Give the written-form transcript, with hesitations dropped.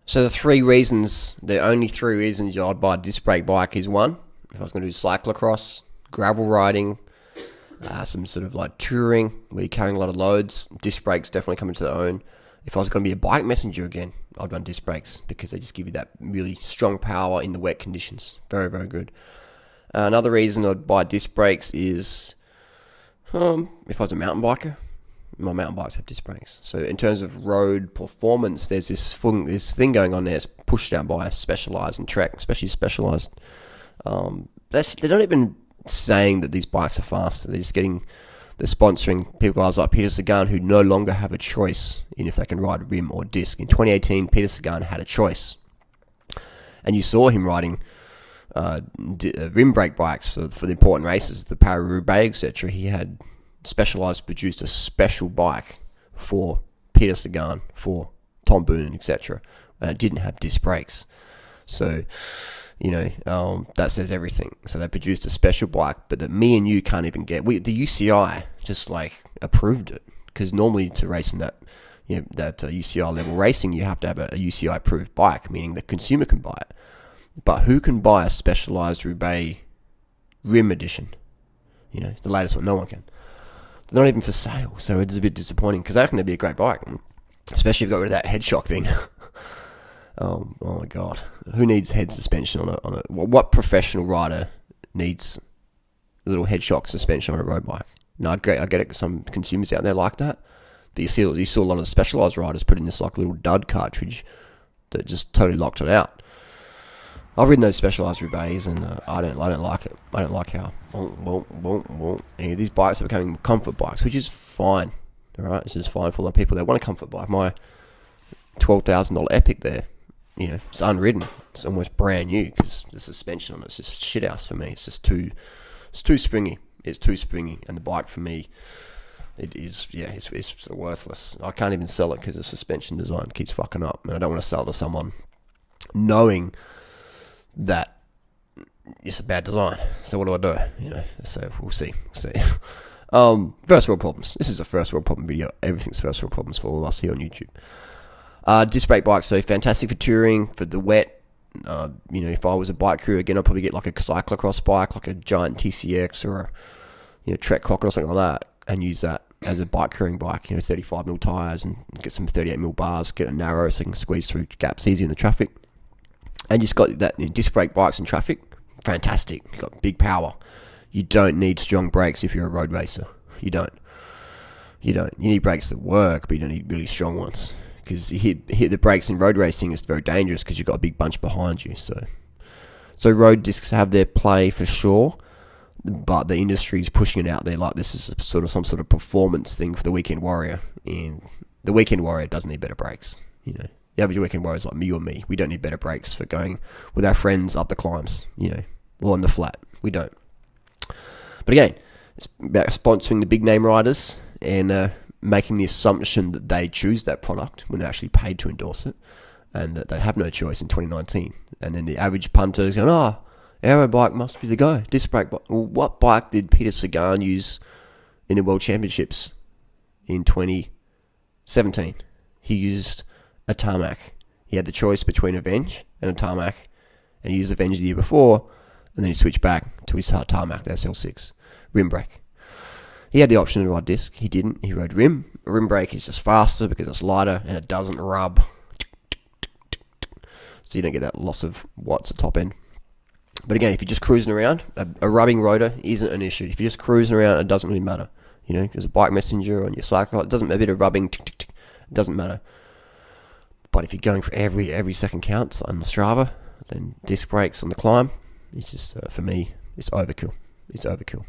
So the only three reasons I'd buy a disc brake bike is one, if I was going to do cyclocross, gravel riding, some sort of like touring where you're carrying a lot of loads, disc brakes definitely come into their own. If I was going to be a bike messenger again, I'd run disc brakes because they just give you that really strong power in the wet conditions. Very, very good. Another reason I'd buy disc brakes is if I was a mountain biker, my mountain bikes have disc brakes. So in terms of road performance, there's this thing going on there. It's pushed out by Specialized and Trek, especially Specialized. They're not even saying that these bikes are faster. They're sponsoring people, guys like Peter Sagan, who no longer have a choice in if they can ride rim or disc. In 2018, Peter Sagan had a choice, and you saw him riding rim brake bikes for the important races, the Paris-Roubaix, etc. He had Specialized produced a special bike for Peter Sagan, for Tom Boonen, etc. And it didn't have disc brakes. So, that says everything. So they produced a special bike, but that me and you can't even get. The UCI just approved it, because normally to race in that UCI level racing, you have to have a UCI approved bike, meaning the consumer can buy it. But who can buy a Specialized Roubaix rim edition? The latest one, no one can. They're not even for sale, so it's a bit disappointing, because I reckon they'd be a great bike, especially if you got rid of that head shock thing. Oh my god, who needs head suspension on a? What professional rider needs a little head shock suspension on a road bike? No, I get it. Some consumers out there like that, but you saw a lot of the Specialized riders put in this little dud cartridge that just totally locked it out. I've ridden those Specialized Roubaix, and I don't like it. I don't like how these bikes are becoming comfort bikes, which is fine. All right, this is fine for a lot of people that want a comfort bike. My $12,000 Epic there, it's unridden. It's almost brand new because the suspension on it's just shit house for me. It's just too springy. It's too springy, and the bike for me, it's worthless. I can't even sell it because the suspension design keeps fucking up, and I don't want to sell it to someone knowing that it's a bad design. So what do I do? So we'll see. First world problems. This is a first world problem video. Everything's first world problems for all of us here on YouTube. Disc brake bikes, so fantastic for touring, for the wet. If I was a bike crew again, I'd probably get like a cyclocross bike, like a giant TCX or a Trek Cocket or something like that, and use that as a bike crewing bike. 35mm tires and get some 38mm bars, get it narrow so you can squeeze through gaps easy in the traffic. And just got that disc brake bikes in traffic, fantastic. You've got big power. You don't need strong brakes if you're a road racer. You don't. You need brakes that work, but you don't need really strong ones, because you hit the brakes in road racing is very dangerous because you've got a big bunch behind you. So road discs have their play for sure, but the industry is pushing it out there like this is some sort of performance thing for the weekend warrior, and the weekend warrior doesn't need better brakes. The average weekend warrior is like me or me. We don't need better brakes for going with our friends up the climbs, or on the flat. We don't. But again, it's about sponsoring the big name riders and making the assumption that they choose that product when they're actually paid to endorse it, and that they have no choice in 2019. And then the average punter is going, aero bike must be the go. Disc brake bike. Well, what bike did Peter Sagan use in the World Championships in 2017? He used a Tarmac. He had the choice between a Venge and a Tarmac, and he used the Venge the year before, and then he switched back to his Tarmac, the SL6 rim brake. He had the option to ride disc. He didn't. He rode rim. A rim brake is just faster because it's lighter and it doesn't rub, so you don't get that loss of watts at top end. But again, if you're just cruising around, a rubbing rotor isn't an issue. If you're just cruising around, it doesn't really matter. As a bike messenger on your cycle, it doesn't. A bit of rubbing, it doesn't matter. But if you're going for every second counts on Strava, then disc brakes on the climb, it's just, for me, it's overkill. It's overkill.